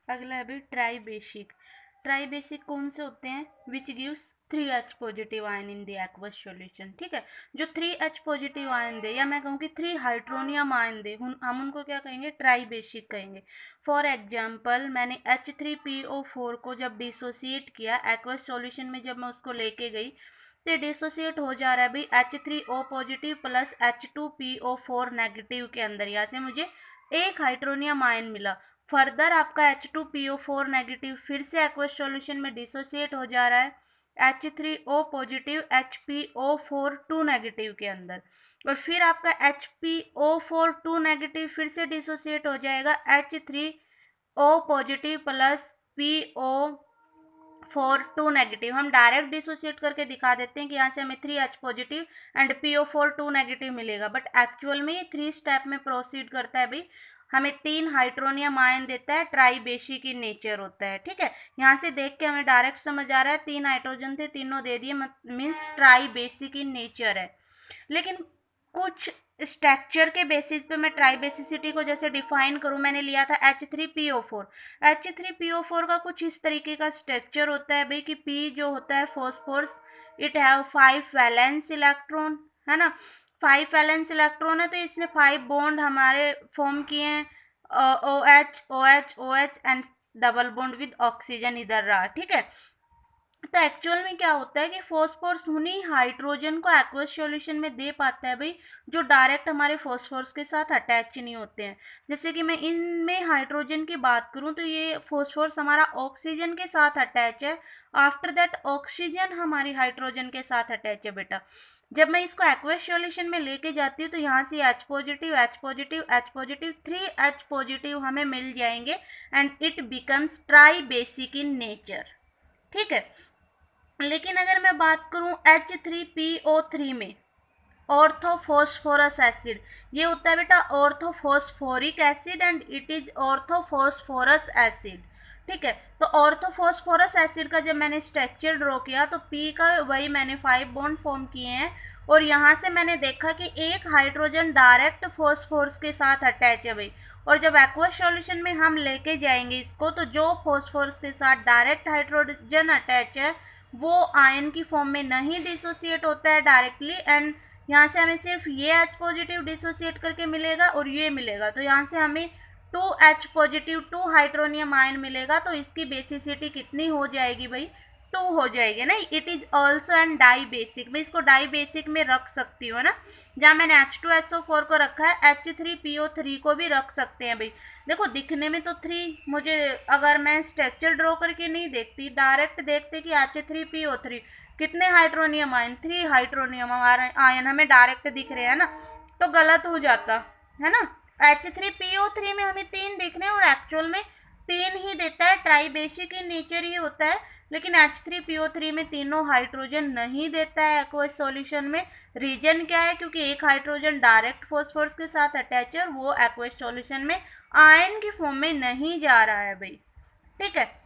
अगला है भाई ट्राई बेसिक। ट्राई बेसिक कौन से होते हैं? Which gives 3H positive ion in the aqueous solution. ठीक है, जो 3H पॉजिटिव आयन दे, या मैं कहूँ कि 3 हाइड्रोनियम आयन दे, हम उनको क्या कहेंगे? ट्राई बेसिक कहेंगे। फॉर एग्जाम्पल, मैंने H3PO4 को जब डिसोसिएट किया एक्वस सॉल्यूशन में, जब मैं उसको लेके गई तो डिसोसिएट हो जा रहा है भाई H3O positive plus H2PO4 negative के अंदर। यहाँ से मुझे एक हाइड्रोनियम आयन मिला। फर्दर आपका H2PO4 नेगेटिव फिर से एक्वस सॉल्यूशन में डिसोसिएट हो जा रहा है H3O पॉजिटिव HPO4 2 नेगेटिव के अंदर, और फिर आपका HPO4 2 नेगेटिव फिर से डिसोसिएट हो जाएगा H3O positive plus PO4 2 negative. हम डायरेक्ट डिसोसिएट करके दिखा देते हैं कि यहाँ से हमें 3H positive and PO4 2 negative मिलेगा, बट एक्चुअल में ये 3 स्टेप में प्रोसीड करता है भाई। हमें 3 हाइड्रोनियम आयन देता है, ट्राई बेसिक इन नेचर होता है। ठीक है, यहाँ से देख के हमें डायरेक्ट समझ आ रहा है 3 हाइड्रोजन थे, तीनों दे दिए, means try basic in nature है। लेकिन कुछ स्ट्रक्चर के बेसिस पे मैं ट्राई बेसिसिटी को जैसे डिफाइन करूं, मैंने लिया था H3PO4। H3PO4 का कुछ इस तरीके का स्ट्रक्चर होता है भाई कि P जो होता है phosphorus, it have 5 valence electron, है ना। 5 वैलेंस इलेक्ट्रॉन है, तो इसने 5 बॉन्ड हमारे फॉर्म किए हैं, OH OH OH and double bond with oxygen इधर रहा। ठीक है, तो एक्चुअल में क्या होता है कि फॉस्फोरस उन्हीं हाइड्रोजन को एक्वस सॉल्यूशन में दे पाता है भाई, जो डायरेक्ट हमारे फॉस्फोरस के साथ अटैच नहीं होते हैं। जैसे कि मैं इनमें हाइड्रोजन की बात करूं तो ये फॉस्फोरस हमारा ऑक्सीजन के साथ अटैच है, आफ्टर दैट ऑक्सीजन हमारी हाइड्रोजन के साथ अटैच है बेटा। जब मैं इसको एक्वस सॉल्यूशन में लेके जाती हूँ तो यहाँ से H positive H positive H positive 3H positive हमें मिल जाएंगे and it becomes try basic in nature. ठीक है, लेकिन अगर मैं बात करूं H3PO3 में, ऑर्थोफॉस्फोरस एसिड, ये होता है बेटा orthophosphoric acid and it is orthophosphorous acid. ठीक है, तो ऑर्थोफॉस्फोरस एसिड का जब मैंने स्ट्रक्चर ड्रॉ किया तो P का वही मैंने 5 बॉन्ड फॉर्म किए हैं, और यहाँ से मैंने देखा कि एक हाइड्रोजन डायरेक्ट फॉस्फोरस के साथ अटैच है भाई। और जब एक्वस सॉल्यूशन में हम लेके जाएंगे इसको, तो जो फॉस्फोरस के साथ डायरेक्ट हाइड्रोजन अटैच है वो आयन की फॉर्म में नहीं डिसोसिएट होता है डायरेक्टली, एंड यहाँ से हमें सिर्फ ये H पॉजिटिव डिसोसिएट करके मिलेगा और ये मिलेगा, तो यहाँ से हमें 2H पॉजिटिव 2 हाइड्रोनियम आयन मिलेगा। तो इसकी बेसिसिटी कितनी हो जाएगी भाई? 2 हो जाएगी ना। It is also and dibasic, मैं इसको डाई बेसिक में रख सकती हूँ ना, जहाँ मैंने H2SO4 को रखा है H3PO3 को भी रख सकते हैं भाई। देखो दिखने में तो 3, मुझे अगर मैं स्ट्रक्चर ड्रॉ करके नहीं देखती, डायरेक्ट देखते कि H3PO3 कितने हाइड्रोनियम आयन, 3 हाइड्रोनियम आयन हमें डायरेक्ट दिख रहे हैं ना, तो गलत हो जाता है ना। H3PO3 में हमें 3 दिख रहे हैं और एक्चुअल में 3 ही देता है, ट्राई बेसिक इन नेचर ही होता है। लेकिन H3PO3 में तीनों हाइड्रोजन नहीं देता है एक्वस सॉल्यूशन में। रीजन क्या है? क्योंकि एक हाइड्रोजन डायरेक्ट फॉस्फोरस के साथ अटैच है और वो एक्वस सॉल्यूशन में आयन की फॉर्म में नहीं जा रहा है भाई। ठीक है,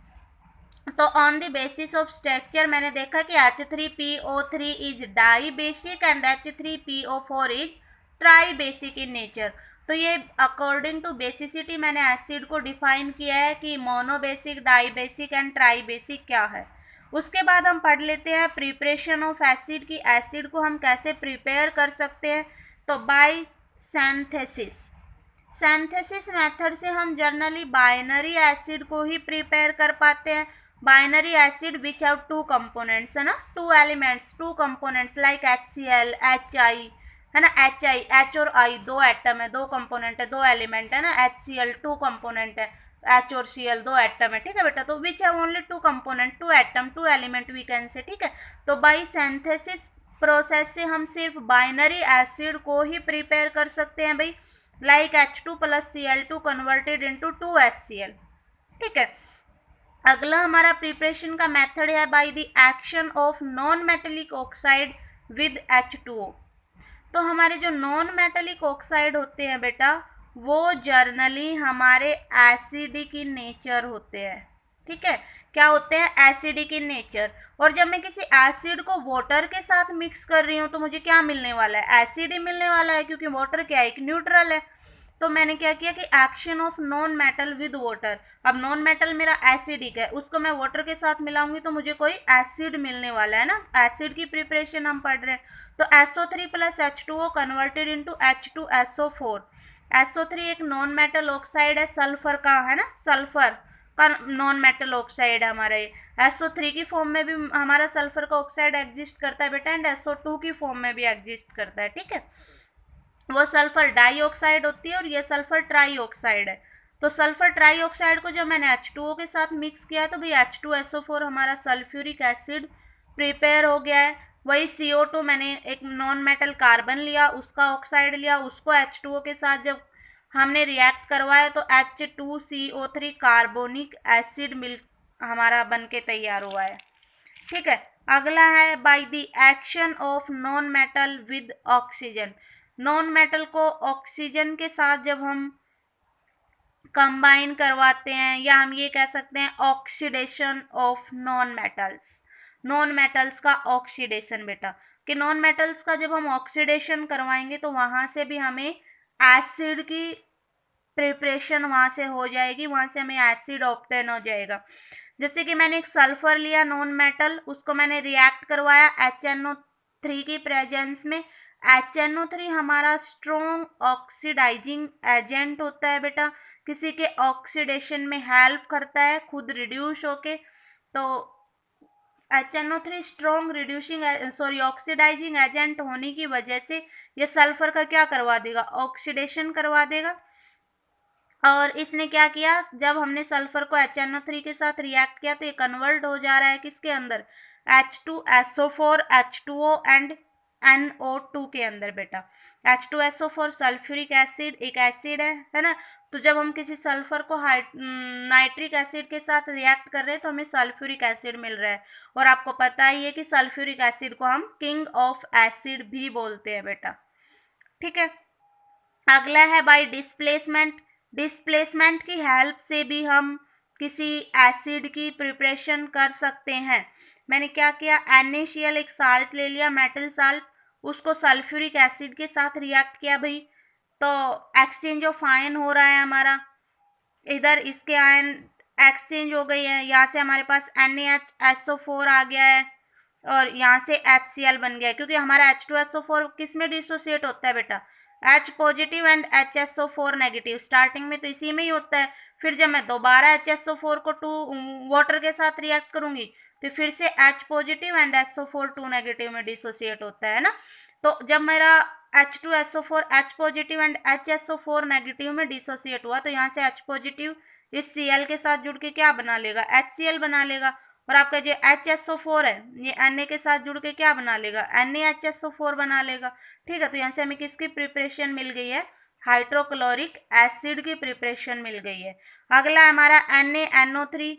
तो on the basis of structure मैंने देखा कि H3PO3 is dibasic and H3PO4 is tribasic in nature. तो ये अकॉर्डिंग टू बेसिसिटी मैंने एसिड को डिफाइन किया है कि monobasic, dibasic and tribasic क्या है। उसके बाद हम पढ़ लेते हैं प्रिपरेशन ऑफ एसिड की एसिड को हम कैसे प्रिपेयर कर सकते हैं। तो बाय सिंथेसिस, सिंथेसिस मेथड से हम जनरली बाइनरी एसिड को ही प्रिपेयर कर पाते हैं। Binary acid which have 2 components, है ना, 2 elements, 2 components like HCl HI, है ना। H और I 2 एटम है, 2 कंपोनेंट है, 2 एलिमेंट है ना। HCl 2 कंपोनेंट है, H और Cl 2 एटम है। ठीक है बेटा, तो which have only 2 component, 2 atom, 2 element we can say. ठीक है, तो बाई सिंथेसिस प्रोसेस से हम सिर्फ बाइनरी एसिड को ही प्रिपेयर कर सकते हैं भाई, like H2 plus Cl2 converted into 2HCl। ठीक है, अगला हमारा प्रिपरेशन का मेथड है by the action of non metallic oxide with H2O। तो हमारे जो नॉन मेटेलिक ऑक्साइड होते हैं बेटा, वो जर्नली हमारे एसिडिक इन नेचर होते हैं। ठीक है, क्या होते हैं? Acidic in nature. और जब मैं किसी एसिड को वाटर के साथ मिक्स कर रही हूँ तो मुझे क्या मिलने वाला है? एसिड ही मिलने वाला है, क्योंकि वाटर क्या है? एक न्यूट्रल है। तो मैंने क्या किया कि action of non metal with water, अब नॉन मेटल मेरा एसिडिक है, उसको मैं वाटर के साथ मिलाऊंगी तो मुझे कोई एसिड मिलने वाला है ना, एसिड की प्रिपरेशन हम पढ़ रहे हैं। तो SO3 plus H2O converted into H2SO4। SO3 एक नॉन मेटल ऑक्साइड है, सल्फर का है ना, सल्फर का नॉन मेटल ऑक्साइड है हमारा ये। SO3 की फॉर्म में भी हमारा सल्फर का ऑक्साइड एग्जिस्ट करता है बेटा, एंड SO2 की फॉर्म में भी एग्जिस्ट करता है, ठीक है। वो सल्फर डाइऑक्साइड होती है और ये सल्फर ट्राईऑक्साइड है। तो सल्फर ट्राईऑक्साइड को जब मैंने H2O के साथ मिक्स किया है तो भाई H2SO4 हमारा सल्फ्यूरिक एसिड प्रिपेयर हो गया है। वही CO2 मैंने एक नॉन मेटल कार्बन लिया, उसका ऑक्साइड लिया, उसको H2O के साथ जब हमने रिएक्ट करवाया तो H2CO3 कार्बोनिक एसिड मिल हमारा बन के तैयार हुआ है, ठीक है। अगला है by the action of non metal with oxygen. Non metal को ऑक्सीजन के साथ जब हम कंबाइन करवाते हैं, या हम ये कह सकते हैं oxidation of non metals, non metals का ऑक्सीडेशन बेटा, कि नॉन मेटल्स का जब हम ऑक्सीडेशन करवाएंगे तो वहां से भी हमें एसिड की प्रिपरेशन वहां से हो जाएगी, वहां से हमें एसिड ऑब्टेन हो जाएगा। जैसे कि मैंने एक सल्फर लिया नॉन मेटल, उसको मैंने रिएक्ट करवाया HNO3 की प्रेजेंस में। HNO3 हमारा स्ट्रॉन्ग ऑक्सीडाइजिंग एजेंट होता है बेटा, किसी के ऑक्सीडेशन में हेल्प करता है खुद रिड्यूस होके। तो HNO3 strong reducing oxidising agent होने की वजह से ये सल्फर का क्या करवा देगा, ऑक्सीडेशन करवा देगा। और इसने क्या किया, जब हमने सल्फर को HNO3 के साथ रिएक्ट किया तो ये कन्वर्ट हो जा रहा है किसके अंदर, H2SO4, H2O एंड NO2 के अंदर बेटा। H2SO4 सल्फ्यूरिक एसिड एक एसिड है ना। तो जब हम किसी सल्फर को नाइट्रिक एसिड के साथ रिएक्ट कर रहे हैं तो हमें सल्फ्यूरिक एसिड मिल रहा है। और आपको पता ही है कि सल्फ्यूरिक एसिड को हम किंग ऑफ एसिड भी बोलते हैं बेटा, ठीक है। अगला है बाय डिस्प्लेसमेंट। डिस्प्लेसमेंट की हेल्प से भी हम किसी एसिड की प्रिपरेशन कर सकते हैं। मैंने क्या किया, NaCl एक साल्ट ले लिया, मेटल साल्ट, उसको सल्फ्यूरिक एसिड के साथ रिएक्ट किया भाई, तो एक्सचेंज ऑफ आयन हो रहा है हमारा, इधर इसके आयन एक्सचेंज हो गई है, यहाँ से हमारे पास NaHSO4 आ गया है और यहाँ से HCl बन गया है, क्योंकि हमारा H2SO4 किस में डिसोसिएट होता है बेटा, H positive and HSO4 negative, starting में तो इसी में ही होता है। फिर जब मैं दोबारा HSO4 को वाटर के साथ रिएक्ट करूंगी तो फिर से H positive and SO4 2 negative में डिसोसिएट होता है ना। तो जब मेरा H2SO4 H positive and HSO4 negative में डिसोसिएट हुआ तो यहाँ से H पॉजिटिव इस Cl के साथ जुड़ के क्या बना लेगा, HCl बना लेगा। और आपका जो HSO4 है ये Na के साथ जुड़ के क्या बना लेगा, NaHSO4 बना लेगा, ठीक है। तो यहाँ से हमें किसकी प्रिपरेशन मिल गई है, हाइड्रोक्लोरिक एसिड की प्रिपरेशन मिल गई है। अगला हमारा NaNO3,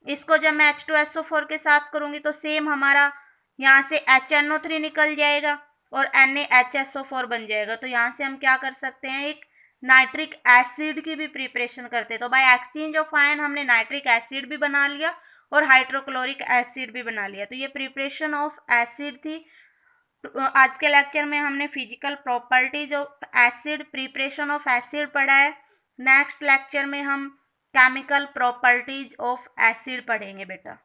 इसको जब मैं H2SO4 के साथ करूंगी तो सेम हमारा यहाँ से HNO3 निकल जाएगा और NaHSO4 बन जाएगा। तो यहाँ से हम क्या कर सकते हैं, एक नाइट्रिक एसिड की भी प्रिपरेशन करते हैं। तो बाय एक्सचेंज ऑफ आयन हमने नाइट्रिक एसिड भी बना लिया और हाइड्रोक्लोरिक एसिड भी बना लिया। तो ये प्रिपरेशन ऑफ एसिड थी। आज के लेक्चर में हमने physical properties of acid, preparation of acid पढ़ा है। नेक्स्ट लेक्चर में हम केमिकल प्रॉपर्टीज ऑफ एसिड पढ़ेंगे बेटा।